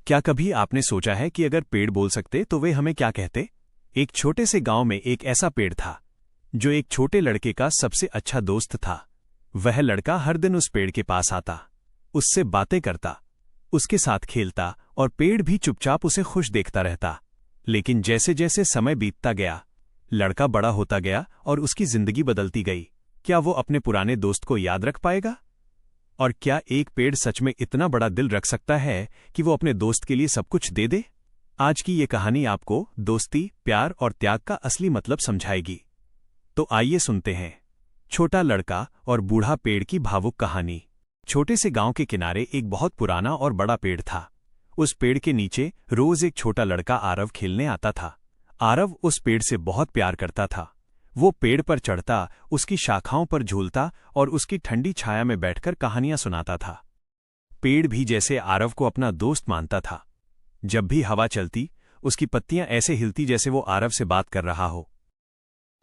क्या कभी आपने सोचा है कि अगर पेड़ बोल सकते तो वे हमें क्या कहते? एक छोटे से गांव में एक ऐसा पेड़ था जो एक छोटे लड़के का सबसे अच्छा दोस्त था। वह लड़का हर दिन उस पेड़ के पास आता, उससे बातें करता, उसके साथ खेलता और पेड़ भी चुपचाप उसे खुश देखता रहता। लेकिन जैसे जैसे समय बीतता गया, लड़का बड़ा होता गया और उसकी जिंदगी बदलती गई। क्या वो अपने पुराने दोस्त को याद रख पाएगा? और क्या एक पेड़ सच में इतना बड़ा दिल रख सकता है कि वो अपने दोस्त के लिए सब कुछ दे दे? आज की ये कहानी आपको दोस्ती, प्यार और त्याग का असली मतलब समझाएगी। तो आइए सुनते हैं छोटा लड़का और बूढ़ा पेड़ की भावुक कहानी। छोटे से गांव के किनारे एक बहुत पुराना और बड़ा पेड़ था। उस पेड़ के नीचे रोज एक छोटा लड़का आरव खेलने आता था। आरव उस पेड़ से बहुत प्यार करता था। वो पेड़ पर चढ़ता, उसकी शाखाओं पर झूलता और उसकी ठंडी छाया में बैठकर कहानियां सुनाता था। पेड़ भी जैसे आरव को अपना दोस्त मानता था। जब भी हवा चलती, उसकी पत्तियां ऐसे हिलती जैसे वो आरव से बात कर रहा हो।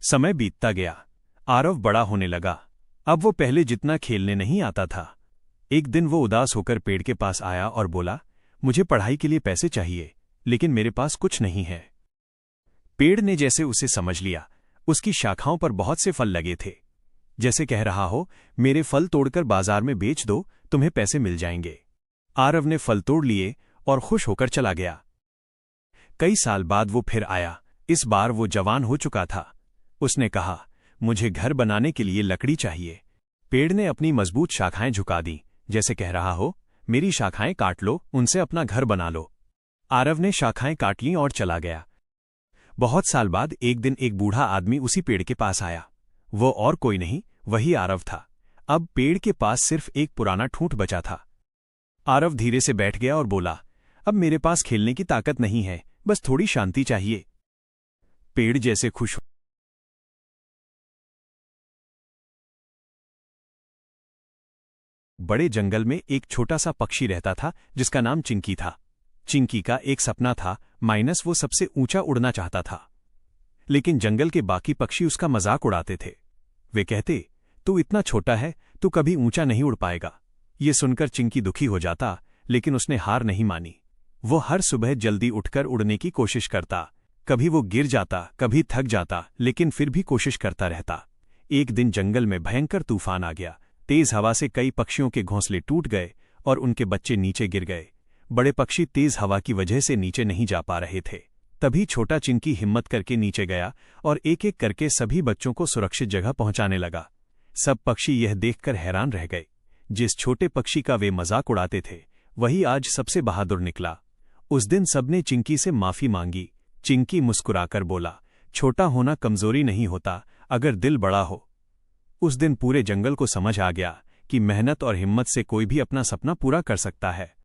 समय बीतता गया, आरव बड़ा होने लगा। अब वो पहले जितना खेलने नहीं आता था। एक दिन वो उदास होकर पेड़ के पास आया और बोला, मुझे पढ़ाई के लिए पैसे चाहिए, लेकिन मेरे पास कुछ नहीं है। पेड़ ने जैसे उसे समझ लिया। उसकी शाखाओं पर बहुत से फल लगे थे, जैसे कह रहा हो, मेरे फल तोड़कर बाजार में बेच दो, तुम्हें पैसे मिल जाएंगे। आरव ने फल तोड़ लिए और खुश होकर चला गया। कई साल बाद वो फिर आया। इस बार वो जवान हो चुका था। उसने कहा, मुझे घर बनाने के लिए लकड़ी चाहिए। पेड़ ने अपनी मजबूत शाखाएं झुका दी, जैसे कह रहा हो, मेरी शाखाएं काट लो, उनसे अपना घर बना लो। आरव ने शाखाएं काट लीं और चला गया। बहुत साल बाद एक दिन एक बूढ़ा आदमी उसी पेड़ के पास आया। वो और कोई नहीं, वही आरव था। अब पेड़ के पास सिर्फ एक पुराना ठूंठ बचा था। आरव धीरे से बैठ गया और बोला, अब मेरे पास खेलने की ताकत नहीं है, बस थोड़ी शांति चाहिए। पेड़ जैसे खुश बड़े जंगल में एक छोटा सा पक्षी रहता था जिसका नाम चिंकी था। चिंकी का एक सपना था, माइनस वो सबसे ऊंचा उड़ना चाहता था। लेकिन जंगल के बाकी पक्षी उसका मजाक उड़ाते थे। वे कहते, तू इतना छोटा है, तू कभी ऊंचा नहीं उड़ पाएगा। ये सुनकर चिंकी दुखी हो जाता, लेकिन उसने हार नहीं मानी। वो हर सुबह जल्दी उठकर उड़ने की कोशिश करता। कभी वो गिर जाता, कभी थक जाता, लेकिन फिर भी कोशिश करता रहता। एक दिन जंगल में भयंकर तूफान आ गया। तेज हवा से कई पक्षियों के घोंसले टूट गए और उनके बच्चे नीचे गिर गए। बड़े पक्षी तेज हवा की वजह से नीचे नहीं जा पा रहे थे। तभी छोटा चिंकी हिम्मत करके नीचे गया और एक एक करके सभी बच्चों को सुरक्षित जगह पहुंचाने लगा। सब पक्षी यह देखकर हैरान रह गए। जिस छोटे पक्षी का वे मजाक उड़ाते थे, वही आज सबसे बहादुर निकला। उस दिन सबने चिंकी से माफी मांगी। चिंकी मुस्कुराकर बोला, छोटा होना कमजोरी नहीं होता, अगर दिल बड़ा हो। उस दिन पूरे जंगल को समझ आ गया कि मेहनत और हिम्मत से कोई भी अपना सपना पूरा कर सकता है।